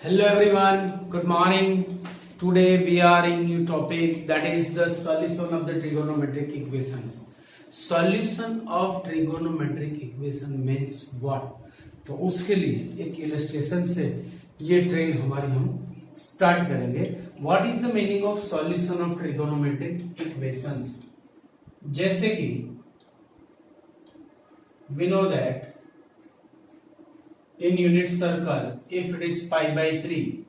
Hello everyone, good morning. Today we are in new topic, that is the solution of the trigonometric equations. Solution of trigonometric equation means what? तो उसके लिए एक illustration से ये train हमारी हम start करेंगे. What is the meaning of solution of trigonometric equations? जैसे कि we know that in unit circle if it is pi by 3,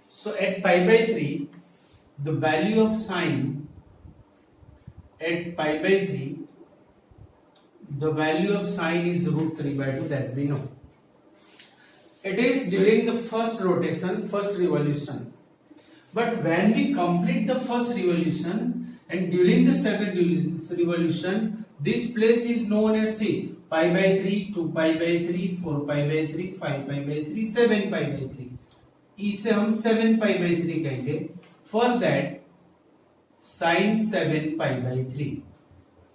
so at pi by 3 the value of sine at pi by 3 the value of sine is root 3 by 2, that we know. It is during the first rotation, first revolution, but when we complete the first revolution and during the second revolution, this place is known as C. Pi by 3, 2 pi by 3, 4 pi by 3, 5 pi by 3, 7 pi by 3. इसे हम 7 pi by 3 कहेंगे. For that, sin 7 pi by 3.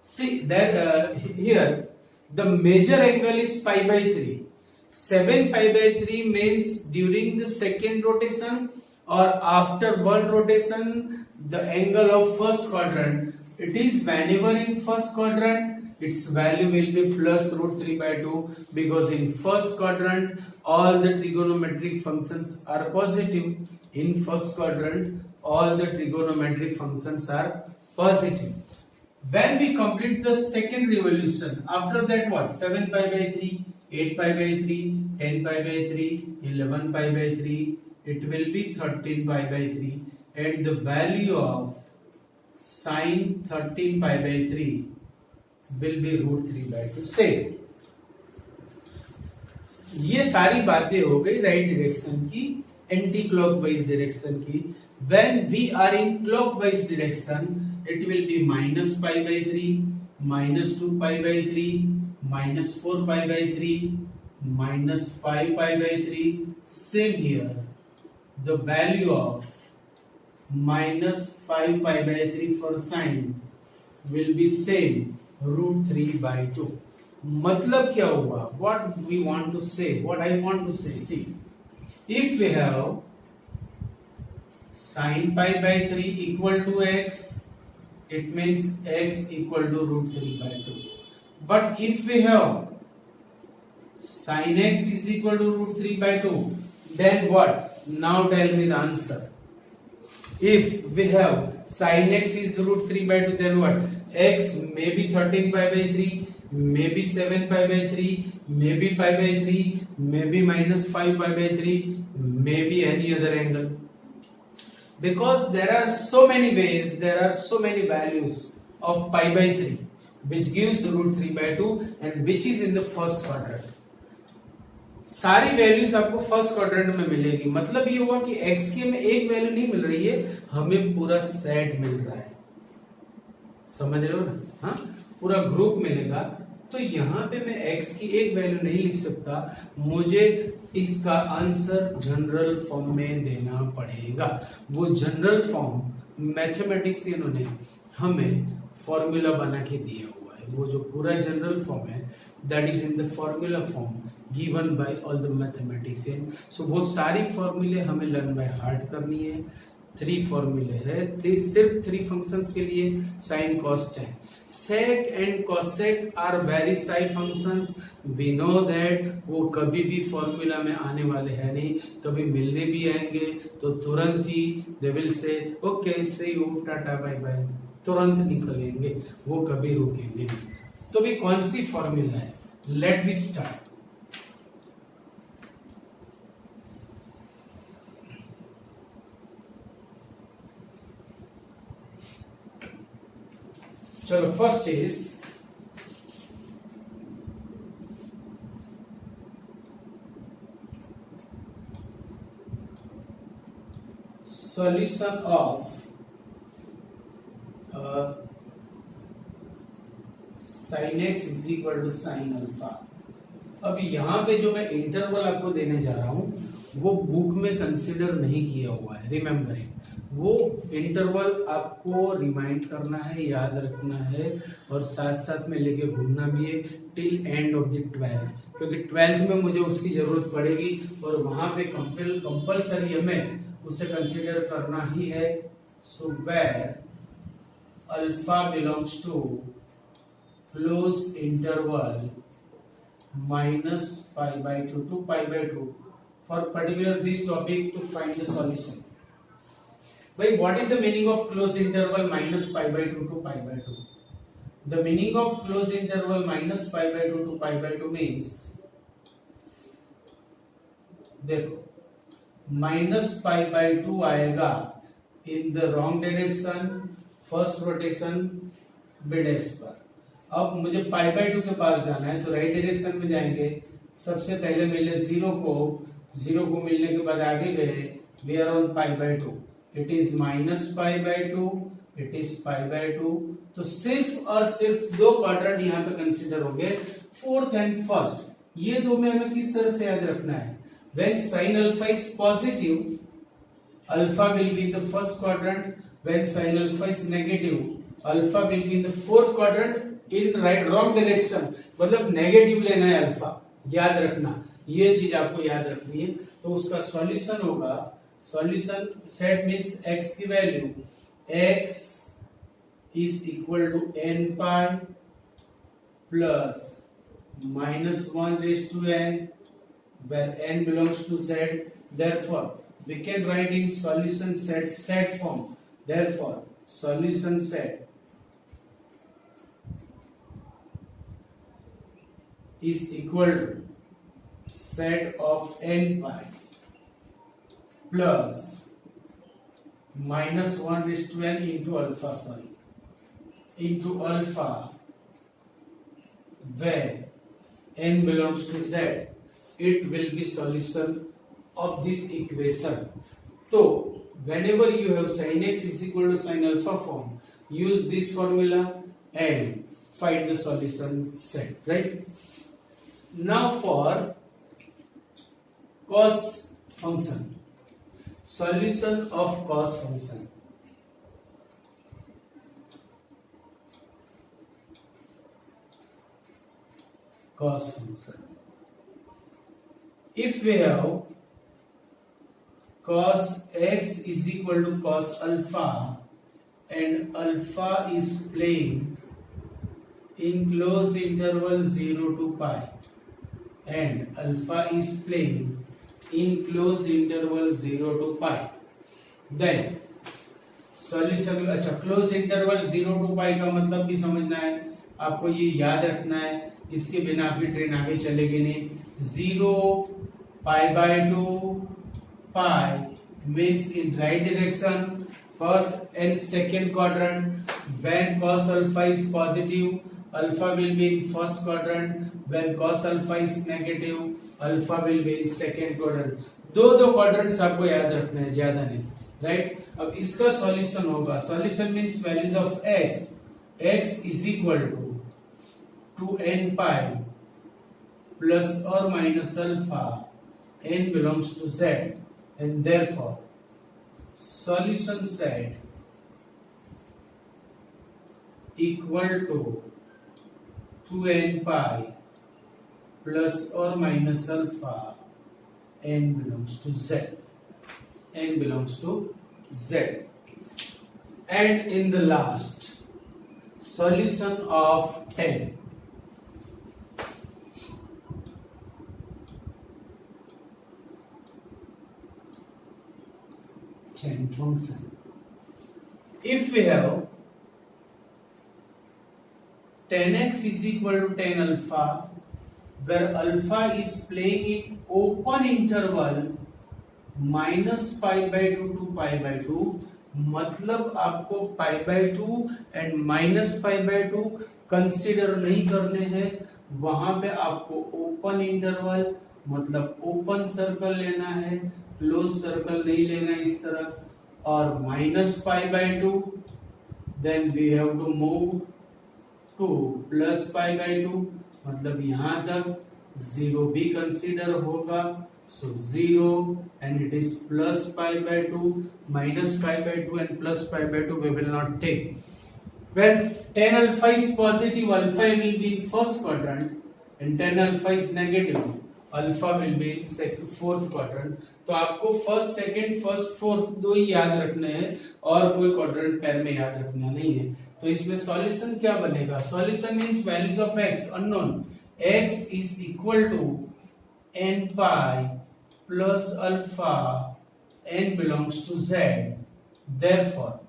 See that here the major angle is pi by 3. 7 pi by 3 means during the second rotation or after one rotation, the angle of first quadrant. It is whenever in first quadrant, its value will be plus root 3 by 2, because in first quadrant all the trigonometric functions are positive. In first quadrant all the trigonometric functions are positive. When we complete the second revolution, after that what? 7 pi by 3, 8 pi by 3, 10 pi by 3, 11 pi by 3, it will be 13 pi by 3, and the value of sin 13 pi by 3 will be root 3 by 2. से ये सारी बातें हो गई right direction की, anti clockwise direction की. When we are in clockwise direction, it will be minus pi by 3, minus 2 pi by 3, minus 4 pi by 3, minus 5 pi by 3. Same here, the value of minus 5 pi by 3 for sine will be same, root 3 by 2. मतलब क्या हुआ? What we want to say, what I want to say, see, if we have sin pi by 3 equal to x, it means x equal to root 3 by 2. But if we have sin x is equal to root 3 by 2, then what? Now tell me the answer. If we have sin x is root 3 by 2, then what? X may be 13 pi by 3, maybe 7 pi by 3, maybe pi by 3, maybe minus 5 pi by 3, maybe any other angle. Because there are so many ways, there are so many values of pi by 3 which gives root 3 by 2 and which is in the first quadrant. सारी values आपको first quadrant में मिलेगी. मतलब ये हुआ कि x की हमें एक वैल्यू नहीं मिल रही है, हमें पूरा सेट मिल रहा है. समझ रहे हो ना? हाँ, पूरा ग्रुप मिलेगा. तो यहाँ पे मैं x की एक वैल्यू नहीं लिख सकता, मुझे इसका आंसर जनरल फॉर्म में देना पड़ेगा. वो जनरल फॉर्म मैथमेटिशियनों ने हमें फॉर्मूला बना के दिया हुआ है. वो जो पूरा जनरल फॉर्म है, that is in the formula form given by all the mathematician. So वो सारी फॉर्मूले हमें लर्न बाय हार्ट करनी है. 3 फॉर्मूले है, सिर्फ 3 फंक्शंस के लिए, sine cos tan. Sec and cosec are very sigh functions. We know that वो कभी भी फॉर्मूला में आने वाले हैं नहीं, कभी मिलने भी आएंगे तो तुरंत ही they will say okay see you tata bye bye, तुरंत निकलेंगे, वो कभी रुकेंगे नहीं. तो भी कौन सी फॉर्मूला है? Let me start. चलो, first is solution of sin x is equal to sin alpha. अब यहाँ पे जो मैं इंटरवल आपको देने जा रहा हूँ वो बुक में कंसिडर नहीं किया हुआ है. Remember it. वो इंटरवल आपको रिमाइंड करना है, याद रखना है और साथ साथ में लेके घूमना भी है till end of the 12th. क्योंकि 12th में मुझे उसकी जरूरत पड़ेगी और वहां पे कंपलसरी हमें उसे कंसीडर करना ही है. So where alpha belongs to close interval minus pi by 2 to pi by 2 for particular this topic to find the solution. By what is the meaning of closed interval minus pi by 2 to pi by 2? The meaning of closed interval minus pi by 2 to pi by 2 means, देखो minus pi by 2 आएगा in the wrong direction, first rotation b dash पर. अब मुझे पाई by 2 के पास जाना है तो right direction में जाएंगे. सबसे पहले मिले जीरो को मिलने के बाद आगे गए. We are on pi by 2. It is minus pi by 2, it is pi by 2. तो सिर्फ और सिर्फ दो क्वाड्रेंट यहाँ पे कंसीडर होंगे, फोर्थ एंड फर्स्ट. ये दो में हमें किस तरह से याद रखना है? When sine alpha is positive, alpha will be in the first quadrant. When sine alpha is negative, alpha will be in the fourth quadrant in right wrong direction. मतलब नेगेटिव लेना है अल्फा, याद रखना. ये चीज आपको याद रखनी है. तो उसका सॉल्यूशन होगा, सॉल्यूशन सेट मींस x की value x is equal to n pi plus minus 1 raise to n where n belongs to z. Therefore we can write in solution set form. Therefore solution set is equal to set of n pi plus minus 1 raised to n into alpha, into alpha where n belongs to z. It will be solution of this equation. So whenever you have sin x is equal to sin alpha form, use this formula and find the solution set, right? Now for cos function, solution of cos function. Cos function. If we have cos x is equal to cos alpha and alpha is playing in closed interval 0 to pi and alpha is playing in closed interval 0 to pi, then solution. अच्छा, close interval 0 to pi का मतलब भी समझना है आपको, ये याद रखना है. इसके बिना आपकी ट्रेन आगे चलेगी नहीं. 0 pi by 2 pi means in right direction, first and second quadrant. When cos alpha is positive, alpha will be in first quadrant. When cos alpha is negative, alpha will be in second quadrant. दो quadrants आपको याद रखना है, ज्यादा नहीं, right? अब इसका solution होगा, solution means values of x is equal to n pi plus और minus alpha, n belongs to z, and therefore solution set equal to 2n pi plus or minus alpha, n belongs to z, n belongs to z. And in the last, solution of tan. Tan function. If we have tan x is equal to tan alpha, where alpha is playing in open interval minus pi by 2 to pi by 2, मतलब आपको pi by 2 and minus pi by 2 consider नहीं करने हैं. वहां पे आपको open interval मतलब open circle लेना है, क्लोज सर्कल नहीं लेना इस तरह. और minus pi by 2, then we have to move to plus pi by 2, मतलब यहां तक 0 भी कंसीडर होगा. सो 0 and it is plus pi by 2, minus pi by 2 and plus pi by 2 we will not take. When tan alpha is positive, alpha will be in first quadrant. and tan alpha is negative, alpha will be fourth quadrant. तो आपको first second first fourth दो ही याद रखने हैं और कोई quadrant पैर में याद रखना नहीं है. तो इसमें सॉल्यूशन क्या बनेगा? Solution means values of x unknown. x is equal to n pi plus alpha n belongs to z. Therefore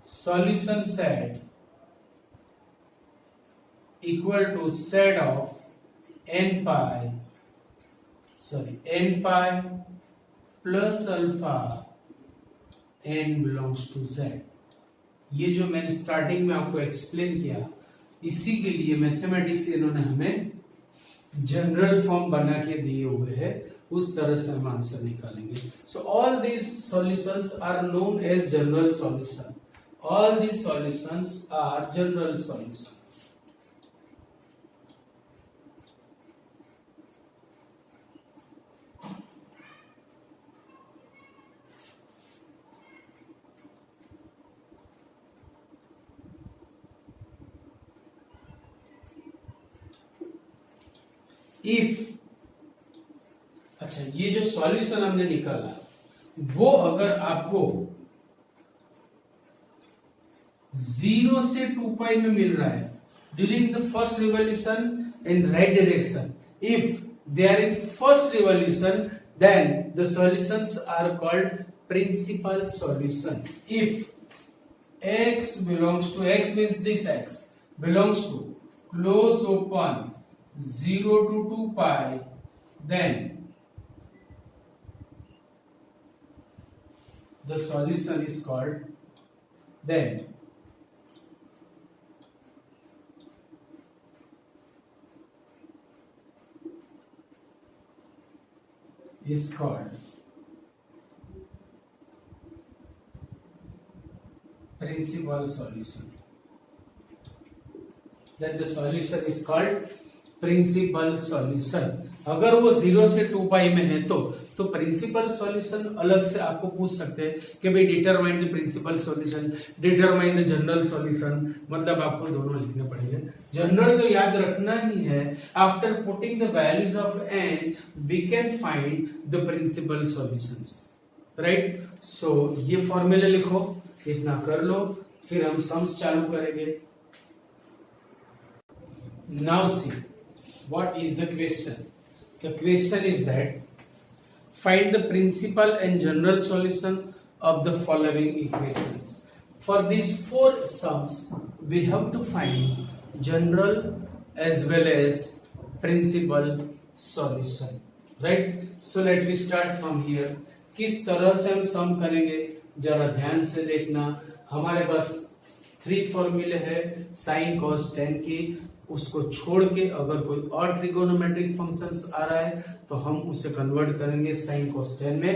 solution set equal to set of n pi plus alpha n belongs to z. ये जो मैंने starting में आपको explain किया, इसी के लिए mathematics इन्होंने हमें जनरल फॉर्म बना के दिए हुए हैं, उस तरह से हम आंसर निकालेंगे. So all these solutions are known as general solution. All these solutions are general solution. If अच्छा, ये जो सॉल्यूशन हमने निकाला वो अगर आपको 0 से 2 पाई में मिल रहा है during the first revolution in right direction, if they are in first revolution then the solutions are called principal solutions. If x belongs to, x means this x belongs to close open 0 to 2 pi, then the solution is called, then is called principal solution. Then the solution is called principal solution. अगर वो 0 से 2 पाई में है तो principal solution अलग से आपको पूछ सकते हैं कि भाई determine the principal solution, determine the general solution, मतलब आपको दोनों लिखने पड़ेंगे. जनरल तो याद रखना ही है. After putting the values of n we can find the principal solutions, right. So ये फॉर्मूला लिखो, इतना कर लो, फिर हम सम्स चालू करेंगे. Now see what is the question. The question is that find the principal and general solution of the following equations. For these four sums we have to find general as well as principal solution, right. So let me start from here. किस तरह से हम सम करेंगे जरा ध्यान से देखना. हमारे पास 3 फॉर्मूले है sin cos tan की. उसको छोड़ के अगर कोई और ट्रिगोनोमेट्रिक फंक्शंस आ रहा है तो हम उसे कन्वर्ट करेंगे sin cos tan में,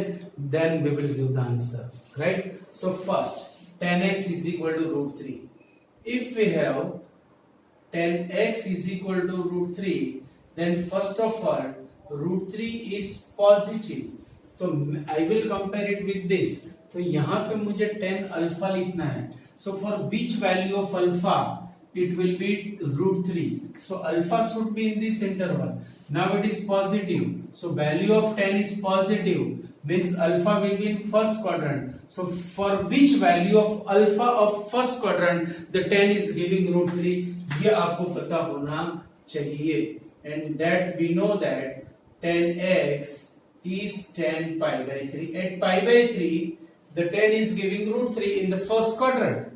then we will give the answer, right. So first tan x is equal to √3. if we have tan x is equal to √3 then first of all √3 is positive, तो I will compare it with this. तो यहाँ पे मुझे tan alpha लिखना है. so for which value of alpha it will be √3. so alpha should be in this interval. now it is positive, so value of tan is positive, means alpha will be in first quadrant. so for which value of alpha of first quadrant the tan is giving √3, ये आपको पता होना चाहिए. and that we know that tan x is tan pi by 3. at pi by 3 the tan is giving √3 in the first quadrant.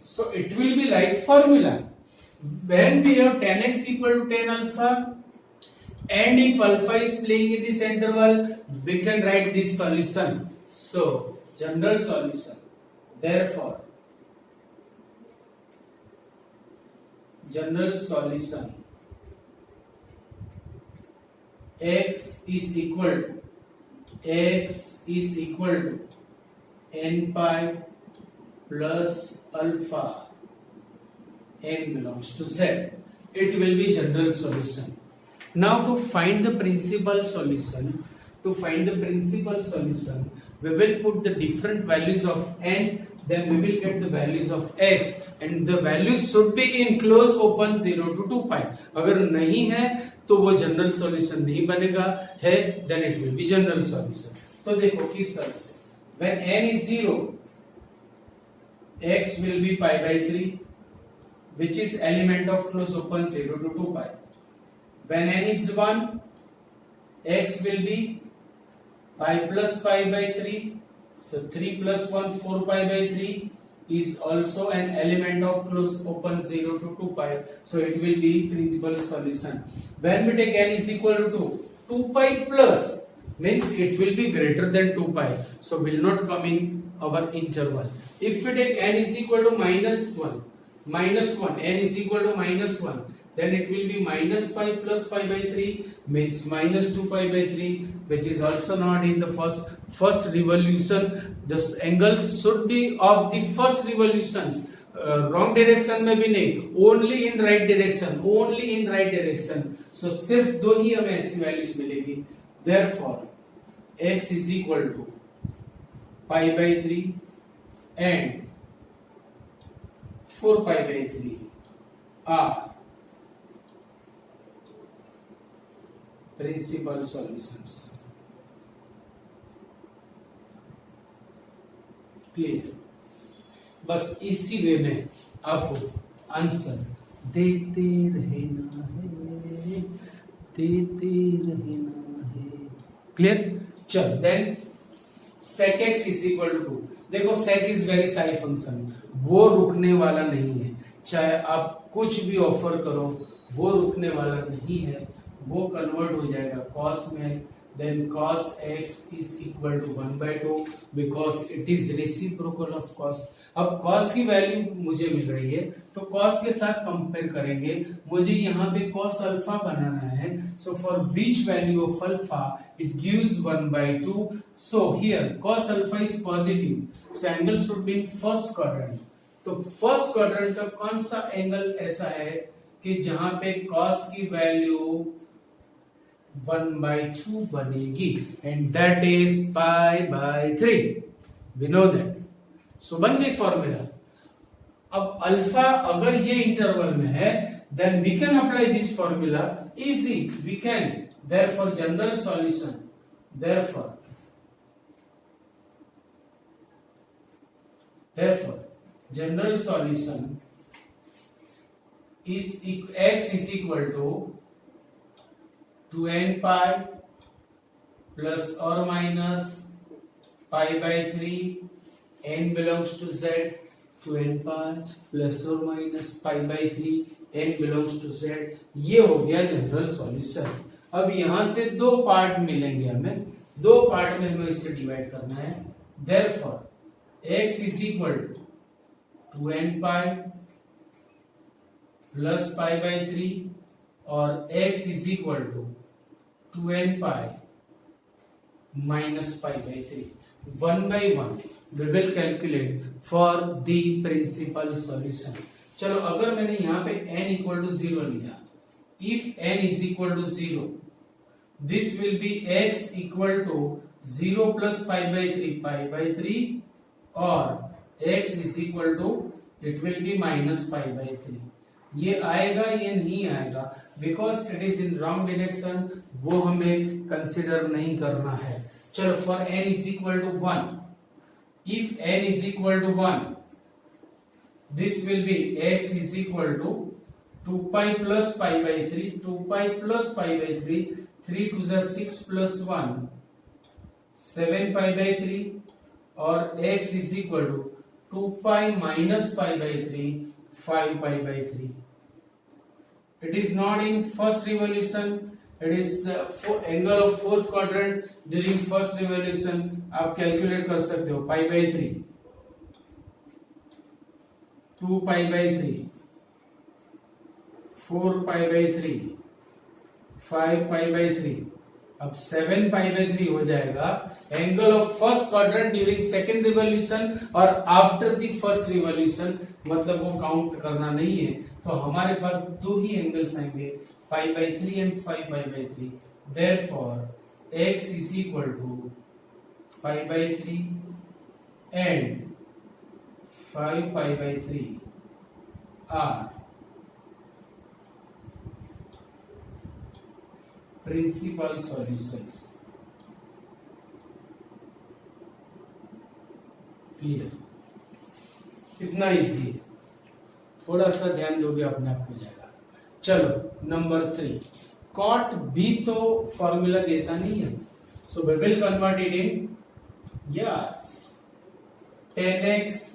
So it will be like formula. When we have tan x equal to tan alpha and if alpha is playing in this interval, we can write this solution. So general solution. Therefore, general solution x is equal to n pi plus alpha n belongs to z. It will be general solution. Now to find the principal solution, we will put the different values of n then we will get the values of x and the values should be in close open 0 to 2 pi. अगर नहीं है तो वो general solution नहीं बनेगा, है then it will be general solution. तो देखो किस तरह से, when n is 0 x will be pi by 3 which is element of close open 0 to 2 pi. When n is 1 x will be pi plus pi by 3. So 3 plus 1 4 pi by 3 is also an element of close open 0 to 2 pi. So it will be principal solution. When we take n is equal to 2 pi plus means it will be greater than 2 pi. So will not come in our interval. If we take n is equal to minus 1, n is equal to minus 1, then it will be minus pi plus pi by 3 means minus 2 pi by 3, which is also not in the first revolution. This angles should be of the first revolutions. Wrong direction में भी नहीं, only in right direction. So सिर्फ दो ही हमें ऐसी values मिलेगी. Therefore x is equal to pi by 3 and 4 pi by 3 are principal solutions. Clear? बस इसी वे में आपको आंसर देते रहना है. क्लियर? चल then sec x is equal to 2. देखो sec is very Sai function, वो रुकने वाला नहीं है. चाहे आप कुछ भी ऑफर करो वो रुकने वाला नहीं है, वो कन्वर्ट हो जाएगा cos में. Then cos x is equal to 1 by 2 because it is reciprocal of cos. अब cos की वैल्यू मुझे मिल रही है तो cos के साथ कंपेयर करेंगे. मुझे यहाँ पे cos अल्फा बनाना है. So for which value of alpha it gives 1 by 2. So here cos alpha is positive. So angle should be in first quadrant. तो फर्स्ट क्वाड्रेंट का कौन सा एंगल ऐसा है कि जहां पे cos की वैल्यू 1 by 2 बनेगी, and that is pi by 3. We know that. So बन गई फॉर्मूला. अब अल्फा अगर ये इंटरवल में है then we can apply this formula easy. We can. Therefore general solution. Therefore general solution is x is equal to 2n pi plus or minus pi by 3, n belongs to z, 2n pi plus or minus pi by 3, n belongs to z. ये हो गया general solution. अब यहां से दो part मिलेंगे हमें, दो पार्ट में हमें इसे डिवाइड करना है. Therefore x is equal to 2n pi plus pi by 3 और x is equal to 2n pi minus pi by 3. 1 by 1 we will calculate for the principal solution. चलो अगर मैंने यहाँ पे n equal to 0 लिया, if n is equal to 0, this will be x equal to 0 plus pi by 3 और x is equal to it will be minus pi by 3. ये आएगा ये नहीं आएगा because it is in wrong direction, वो हमें consider नहीं करना है. चलो for n is equal to 1, if n is equal to 1 this will be x is equal to 2 pi plus pi by 3, 2 pi plus pi by 3, 3 to the 6 plus 1, 7 pi by 3 और x is equal to 2 pi minus pi by 3, 5 pi by 3. It is not in first revolution, it is the angle of fourth quadrant during first revolution. आप calculate कर सकते हो. pi by 3, 2 pi by 3, 4 pi by 3, 5 pi by 3. अब 7 pi by 3 हो जाएगा angle of first quadrant during second revolution और after the first revolution, मतलब वो काउंट करना नहीं है. तो हमारे पास दो ही एंगल्स आएंगे, pi by 3 and 5 pi by 3. Therefore x is equal to pi by 3 and 5 pi by 3 are principal solutions. Clear? इतना इजी है, थोड़ा सा ध्यान दोगे अपने आप हो जाएगा. चलो नंबर 3, कॉट बी तो फॉर्मूला देता नहीं है, so we will convert it in yes 10x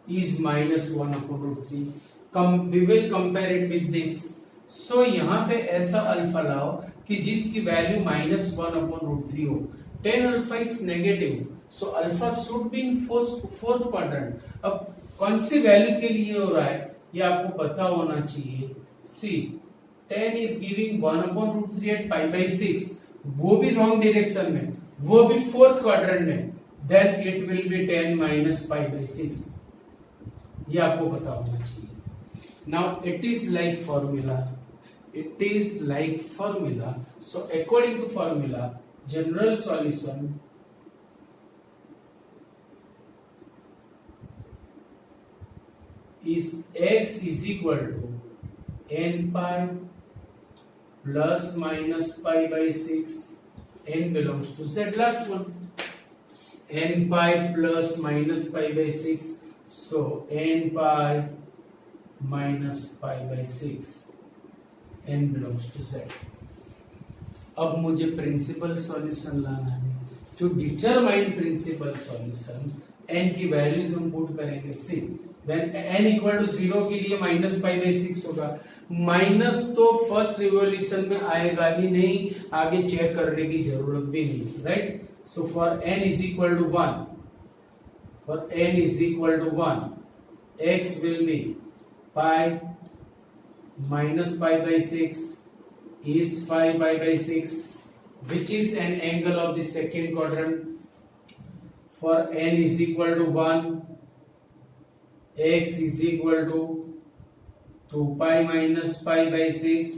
is minus 1 upon root 3. We will compare it with this. So यहाँ पे ऐसा अल्फा लाओ कि जिसकी वैल्यू माइनस 1 अपॉन रूट 3 हो. 10 alpha is negative, so alpha should be in fourth quadrant. अब कौन सी value के लिए हो रहा है ये आपको पता होना चाहिए. See 10 is giving 1 upon root 3 at pi by 6, वो भी रॉन्ग डायरेक्शन में, वो भी फोर्थ क्वाड्रेंट में, then it will be 10 minus pi by 6. ये आपको पता होना चाहिए. Now it is like formula, it is like formula. So according to formula, general solution is x is equal to n pi plus minus pi by 6. N belongs to z. Last one, n pi plus minus pi by 6. So n pi minus pi by 6. n belongs to z. अब मुझे principal solution लाना है. जो determine principal solution, n की values हम put करेंगे. See when n equal to 0 के लिए माइनस पाई बाई 6 होगा. माइनस तो फर्स्ट रिवोल्यूशन में आएगा ही नहीं, आगे चेक करने की जरूरत भी नहीं, right. So for n is equal to 1, for n is equal to 1, x will be pi minus pi by 6 is 5 pi by 6, which is an angle of the second quadrant. For n is equal to 1, x is equal to 2 pi minus pi by 6,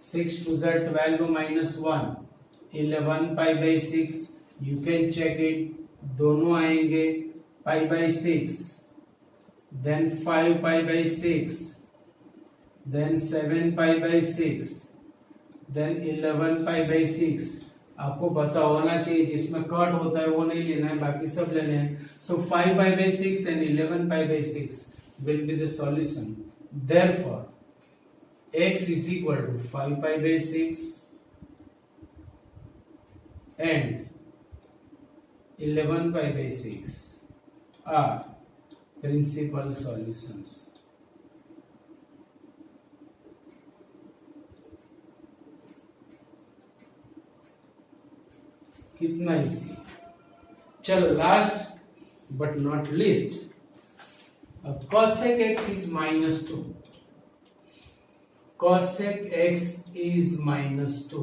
6 to z 12 minus 1, 11 pi by 6. You can check it, दोनों आएंगे pi by 6, then 5 pi by 6, then 7 pi by 6, then 11 pi by 6. आपको पता होना चाहिए, जिसमें cut होता है वो नहीं लेना है, बाकी सब लेने हैं. So 5 pi by 6 and 11 pi by 6 will be the solution. Therefore, x is equal to 5 pi by 6 and 11 pi by 6 are principal solutions. कितना इजी. चलो लास्ट बट नॉट लीस्ट, अब cosec x is minus 2. Cosec x is minus 2.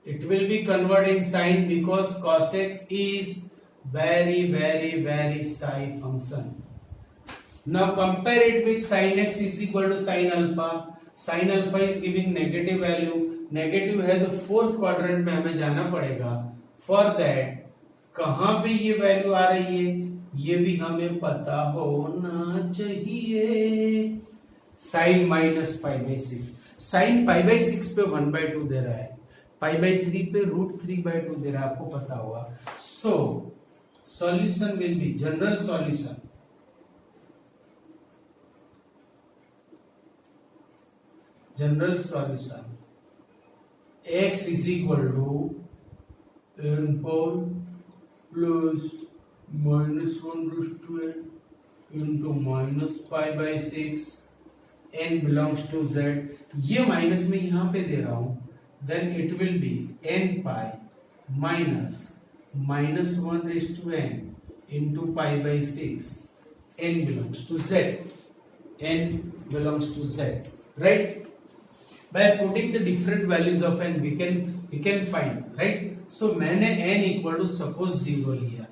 It will be converted in sin because cosec is very psi function. Now compare it with sin x is equal to sin alpha. Sin alpha is giving negative value. Negative है तो fourth quadrant में हमें जाना पड़ेगा. For that कहां पे ये value आ रही है ये भी हमें पता होना चाहिए. Sine minus pi by 6, sine pi by 6 पे 1/2 दे रहा है, पाई बाई 3 पे √3/2 दे रहा है, आपको पता होगा. So solution will be general solution. General solution x is equal to n power plus minus 1 raised to n into minus pi by 6. n belongs to z. ये माइनस में यहाँ पे दे रहा हूँ, then it will be n pi minus minus 1 raised to n into pi by 6. n belongs to z. n belongs to z, right? By putting the different values of n we can find, right? So मैंने n equal to suppose 0 लिया.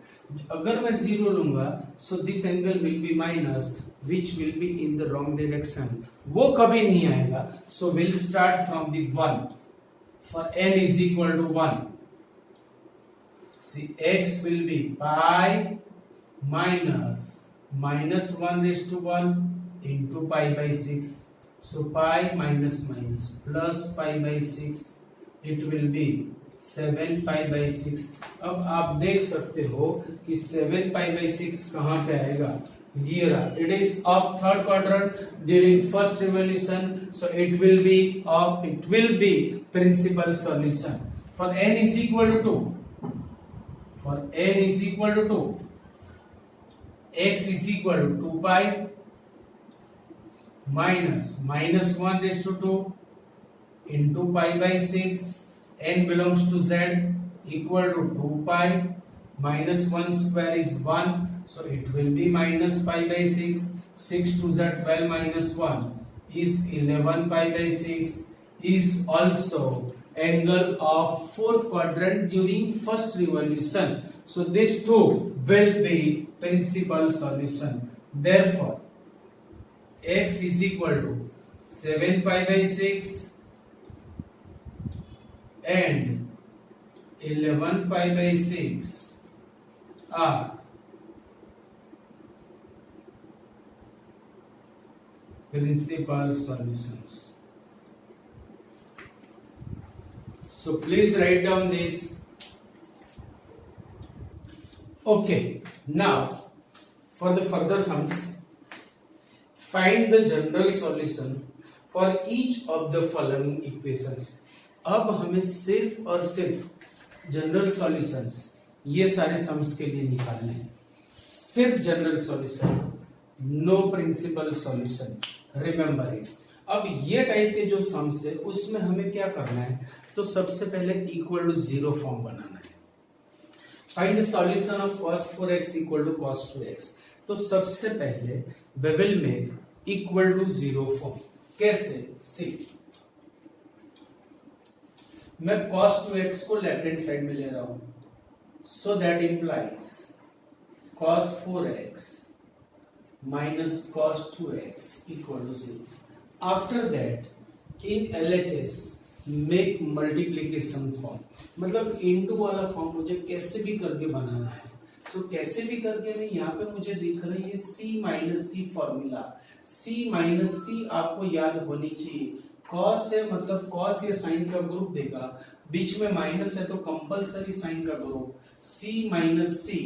अगर मैं 0 लूंगा so this angle will be minus which will be in the wrong direction. वो कभी नहीं आएगा. So we'll start from the 1. For n is equal to 1, see x will be pi minus -1 into pi by 6. So pi minus minus plus pi by 6, it will be 7 pi by 6. अब आप देख सकते हो कि 7 pi by 6 कहाँ पे आएगा? Here it is of third quadrant during first revolution, so it will be principal solution for n is equal to 2. For n is equal to 2, x is equal to 2 pi minus -1 raised to 2 into pi by 6. n belongs to z equal to 2 pi minus 1 square is 1, so it will be minus pi by 6. 6 to z 12 minus 1 is 11 pi by 6, is also angle of fourth quadrant during first revolution. So this too will be principal solution. Therefore x is equal to 7 pi by 6 and 11 pi by 6 are principal solutions. So please write down this. Okay, now for the further sums, find the general solution for each of the following equations. अब हमें सिर्फ और सिर्फ general solutions ये सारे sums के लिए निकालने हैं. सिर्फ general solution, no principal solution, remember it. अब ये टाइप के जो सम्स है उसमें हमें क्या करना है? तो सबसे पहले इक्वल टू जीरो फॉर्म बनाना है. Find the solution of cos 4x equal to cos 2x. तो सबसे पहले we will make equal to zero form. कैसे? सी, मैं cos 2x को लेफ्ट हैंड साइड में ले रहा हूं, सो that implies cos 4x minus cos 2x equal to 0. After that in LHS make multiplication form, मतलब इनटू वाला फॉर्म मुझे कैसे भी करके बनाना है. सो कैसे भी करके मैं यहाँ पे मुझे दिख रही है c माइनस सी फॉर्मूला. c माइनस सी आपको याद होनी चाहिए. cos है मतलब cos ये साइन का ग्रुप देगा, बीच में माइनस है तो कंपलसरी साइन का group. c minus C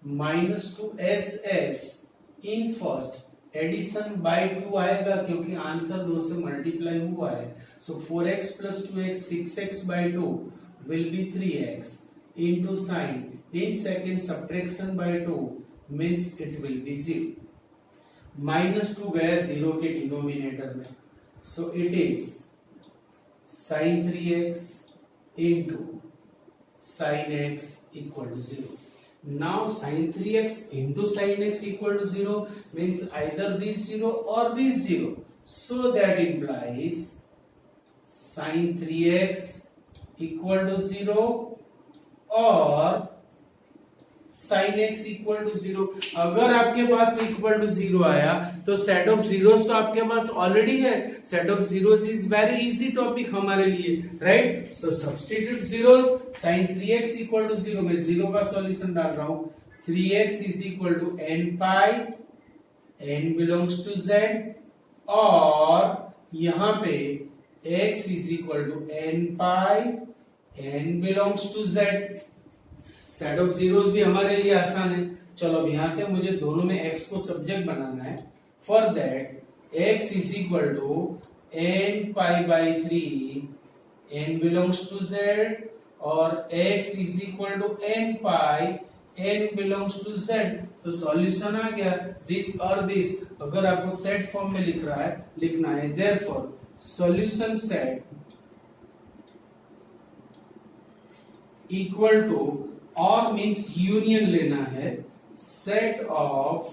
minus two S S in first addition by 2 आएगा क्योंकि आंसर 2 से मल्टीप्लाई हुआ है. So 4x plus 2x 6x by 2 will be 3x into sin in second subtraction by 2 means it will be 0. Minus 2 गया 0 के denominator में, so it is sin 3x into sin x equal to 0. Now sin 3x into sin x equal to 0 means either this 0 or this 0. So that implies sin 3x equal to 0 or sin x equal to 0. अगर आपके पास equal to 0 आया तो set of zeros तो आपके पास already है. set of zeros is very easy topic हमारे लिए, right? So substitute zeros. sin 3x equal to 0 मैं 0 का सॉल्यूशन डाल रहा हूँ. 3x is equal to n pi, n belongs to z, और यहाँ पे x is equal to n pi, n belongs to z. Set of zeros भी हमारे लिए आसान है. चलो अब यहां से मुझे दोनों में x को सब्जेक्ट बनाना है. For that x is equal to n pi by 3 n belongs to z और x is equal to n pi n belongs to z. तो सॉल्यूशन आ गया दिस और दिस. अगर आपको सेट फॉर्म में लिखना है therefore solution set equal to और मीन्स यूनियन लेना है set of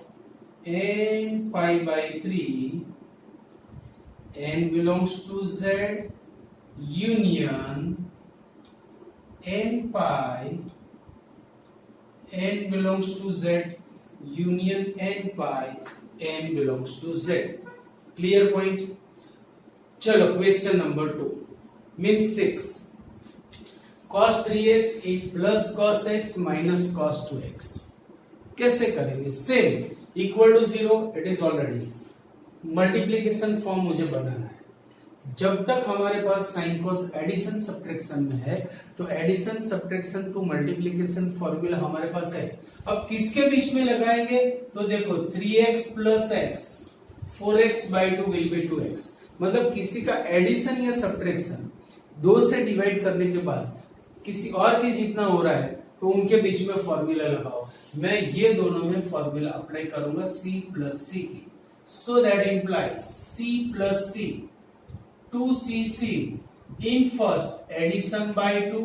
n pi by 3 n belongs to z union n pi n belongs to z union n pi n belongs to z. Clear point. चलो question number 2 means 6. cos 3x plus cos x minus cos 2x. कैसे करेंगे? Same equal to 0 it is already multiplication form मुझे बनाना है। जब तक हमारे पास साइन कॉस एडिशन सब्ट्रैक्शन में है तो addition subtraction to multiplication formula हमारे पास है। अब किसके बीच में लगाएंगे? तो देखो 3x plus x 4x by 2 will be 2x, मतलब किसी का एडिशन या सब्ट्रैक्शन 2 से डिवाइड करने के बाद किसी और के जितना हो रहा है तो उनके बीच में फॉर्मूला लगाओ। मैं ये दोनों में फॉर्मूला अप्लाई करूंगा c प्लस सी की, so that implies c plus C 2cc in first addition by 2,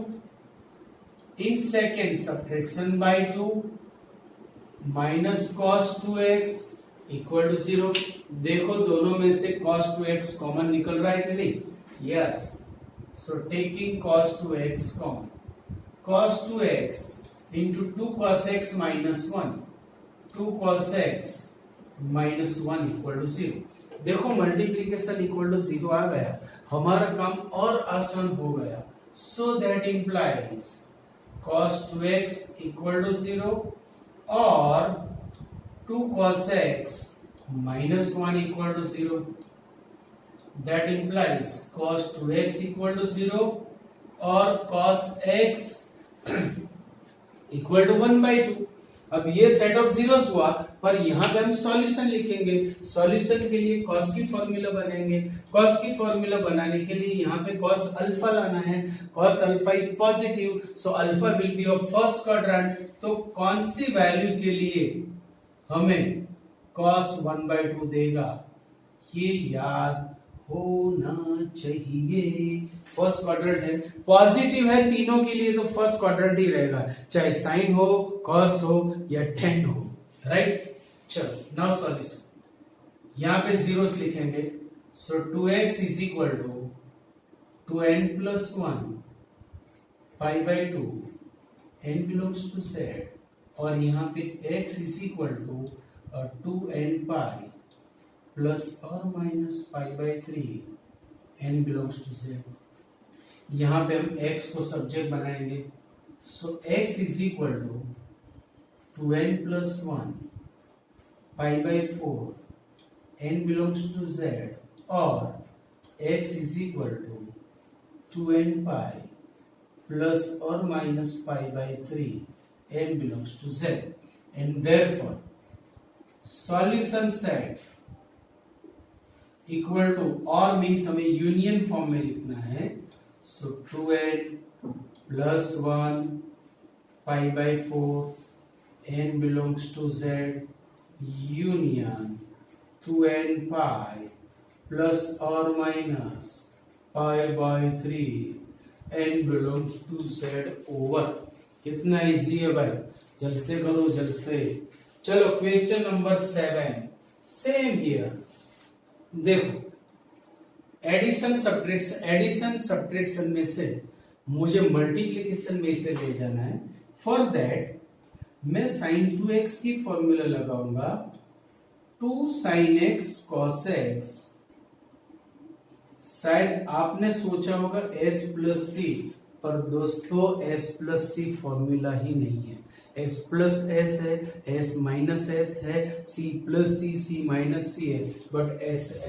in second subtraction by 2 minus cos 2x equal to 0। देखो दोनों में से cos 2x कॉमन निकल रहा है कि नहीं? Yes, so taking cos 2x common, cos 2x into 2 cos x minus 1, 2 cos x minus 1 equal to 0। देखो मल्टीप्लीकेशन इक्वल टू 0 आ गया, हमारा काम और आसान हो गया। So that implies cos 2x equal to 0 और 2 cos x minus 1 equal to 0। That implies cos 2x equal to 0 और cos x इक्वल टू 1/2। अब ये सेट ऑफ जीरोस हुआ, पर यहाँ पे हम सॉल्यूशन लिखेंगे। सॉल्यूशन के लिए कॉस की फॉर्मूला बनाएंगे। कॉस की फॉर्मूला बनाने के लिए यहाँ पे कॉस अल्फा लाना है। Cos alpha is positive, so alpha will be of first quadrant. तो कौन सी वैल्यू के लिए हमें कॉस 1/2 देगा, ये याद होना चाहिए। फर्स्ट क्वाड्रेंट है, पॉजिटिव है तीनों के लिए, तो फर्स्ट क्वाड्रेंट ही रहेगा, चाहे साइन हो, कॉस हो या टेन हो, राइट। चलो नाउ सॉल्यूशन, यहां पे जीरोस लिखेंगे। So 2x is equal to 2n plus 1 pi by 2 n belongs to z, और यहाँ पे x is equal to 2n pi plus और minus pi by 3 n belongs to z। यहाँ पे हम x को सब्जेक्ट बनाएंगे। So x is equal to 2n plus 1 pi by 4 n belongs to z, और x is equal to 2n pi plus और minus pi by 3 n belongs to z। And therefore solution set equal to, और means हमें union form में लिखना है। So 2n plus 1 pi by 4 n belongs to z union 2n pi plus और minus pi by 3 n belongs to z over. कितना easy है भाई, जल्द से करो जल्द से। चलो क्वेश्चन नंबर 7, सेम हियर। देखो एडिशन सब्ट्रैक्शन में से मुझे मल्टीप्लिकेशन में से ले जाना है। फॉर दैट मैं sin 2x की फॉर्मूला लगाऊंगा, 2 sin x cos x। शायद आपने सोचा होगा s प्लस सी, पर दोस्तों s प्लस सी फॉर्मूला ही नहीं है। s प्लस एस है, s माइनस एस है, c plus C, c minus C है, बट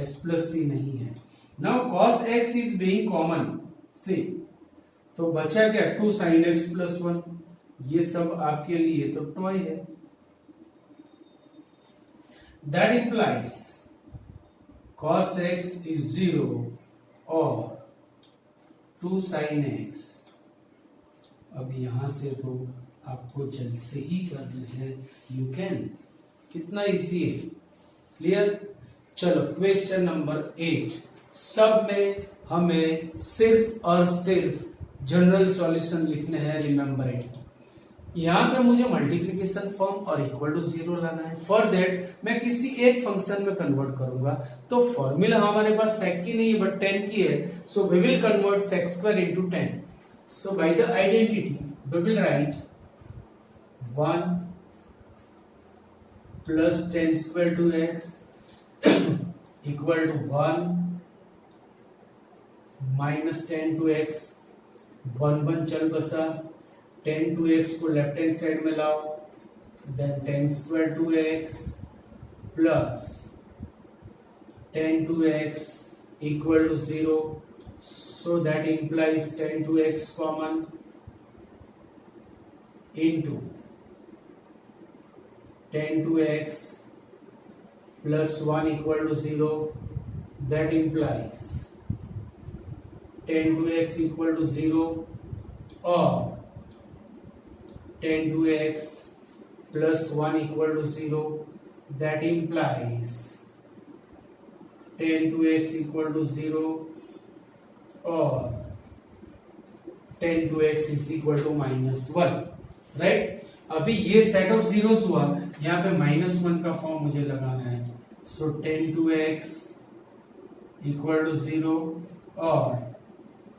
s प्लस सी नहीं है। Now cos x is being common C, तो बचा क्या 2 sin x प्लस 1, ये सब आपके लिए तो टॉय है। That implies cos x is 0 और 2 sin x। अब यहां से तो आपको जल्द से ही करना है, यू कैन। कितना इजी है, क्लियर। चलो क्वेश्चन नंबर 8, सब में हमें सिर्फ और सिर्फ जनरल सॉल्यूशन लिखने हैं। रिमेंबर इट, यहाँ पे मुझे मल्टीप्लिकेशन फॉर्म और इक्वल टू 0 लाना है। फॉर दैट मैं किसी एक फंक्शन में कन्वर्ट करूंगा, तो फॉर्मूला हमारे पास sec की नहीं है बट 10 की है। So we will convert sec square into 10। So by the identity we will write 1 plus 10 square two x equal to 1 minus 10 two x, 1 1 चल बसा, 10 टू x को लेफ्ट हैंड साइड में लाओ, then tan square 2x plus tan 2x equal to 0, so that implies tan 2x common into tan 2x plus 1 equal to 0, that implies tan 2x equal to 0 or tan 2x plus 1 equal to 0, that implies tan 2x equal to 0 or tan 2x is equal to -1, right. अभी ये set of zeros हुआ, यहाँ पे -1 का form मुझे लगाना है, सो tan 2x equal to 0 और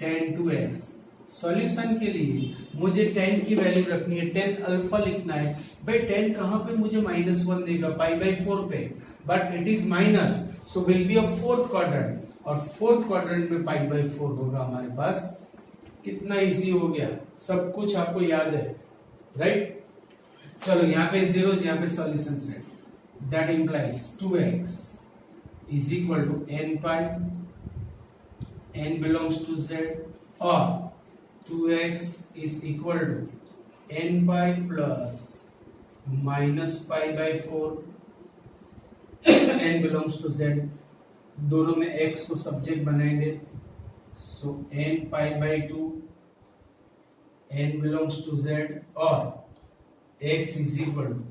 tan 2x। सॉल्यूशन के लिए मुझे tan की वैल्यू रखनी है, tan अल्फा लिखना है। भाई tan कहाँ पे मुझे -1 देगा, π/4 पे, but it is minus, so will be a fourth quadrant, और फोर्थ क्वाड्रेंट में π/4 होगा हमारे पास। कितना इजी हो गया, सब कुछ आपको याद है, राइट। चलो यहाँ पे जीरोस, यहाँ पे solution set, that implies 2x is equal to n/, n belongs to z, और 2x is equal to n/, plus -π/4, n belongs to z, दोनों में x को सब्जेक्ट बनाएंगे, so n/2, n belongs to z, और x is equal to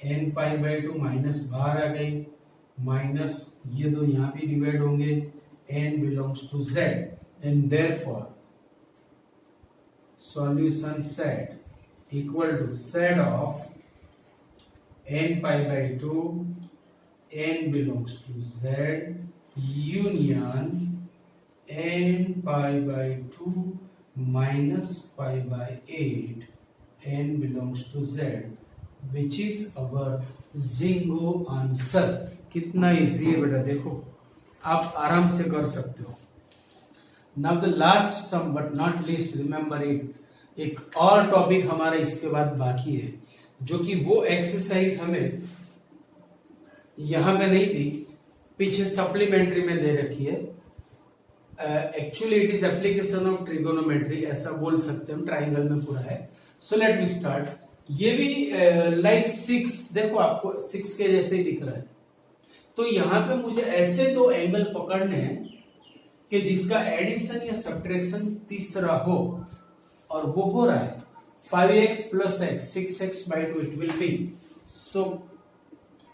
n/2, minus बाहर आ गई, minus ये दो यहाँ भी डिवाइड होंगे, n belongs to z, and therefore solution set equal to set of n/2, n belongs to z union n/2 minus π/8, n belongs to z, which is our Zingo answer। कितना easy है बेटा, देखो आप आराम से कर सकते हो। Now the last sum but not least, remember it, एक और टॉपिक हमारा इसके बाद बाकी है, जो कि वो एक्सरसाइज हमें यहां पे नहीं दी, पीछे सप्लीमेंट्री में दे रखी है। Actually it is application of trigonometry, ऐसा बोल सकते हैं, ट्राइंगल में पूरा है। So let me start. ये भी लाइक 6, देखो आपको 6 के जैसे ही दिख रहा है। तो यहाँ पे मुझे ऐसे दो एंगल पकड़ने हैं कि जिसका एडिशन या सब्ट्रैक्शन तीसरा हो, और वो हो रहा है 5x plus x, 6x/2 it will B. So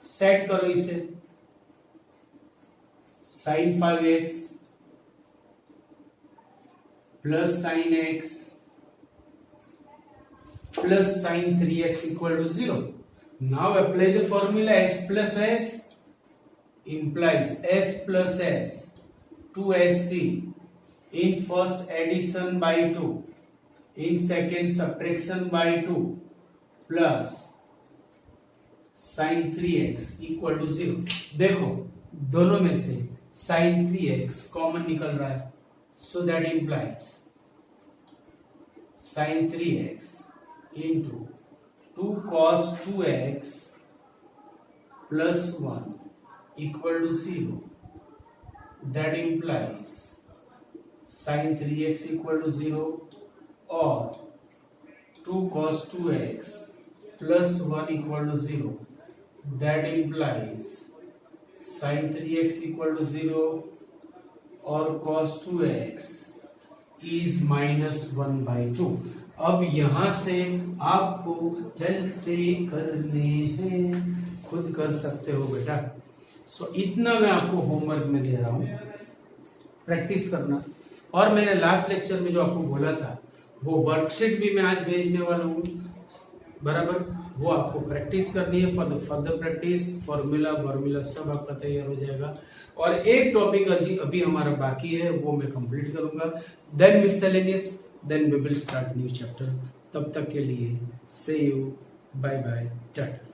set करो इसे, sin 5x plus sin x plus sin 3x equal to 0. Now apply the formula s plus s implies s plus s 2sc in first addition by 2, in second subtraction by 2 plus sin 3x equal to 0। देखो दोनों में से sin 3x common निकल रहा है, so that implies sin 3x into 2 cos 2x plus 1 equal to 0, that implies sin 3x equal to 0 or 2 cos 2x plus 1 equal to 0, that implies sin 3x equal to 0 or cos 2x is -1/2। अब यहां से आपको जल्द से करने हैं, खुद कर सकते हो बेटा। सो इतना मैं आपको होमवर्क में दे रहा हूं, प्रैक्टिस करना। और मैंने लास्ट लेक्चर में जो आपको बोला था, वो वर्कशीट भी मैं आज भेजने वाला हूँ, बराबर। वो आपको प्रैक्टिस करनी है, for the further practice formula सब आपका तैयार हो जाएगा। और एक टॉपिक अभी हमारा बाकी है, वो मैं कंप्लीट करूंगा, then miscellaneous, then we will start new chapter. तब तक के लिए से यू, बाय बाय, टाटा।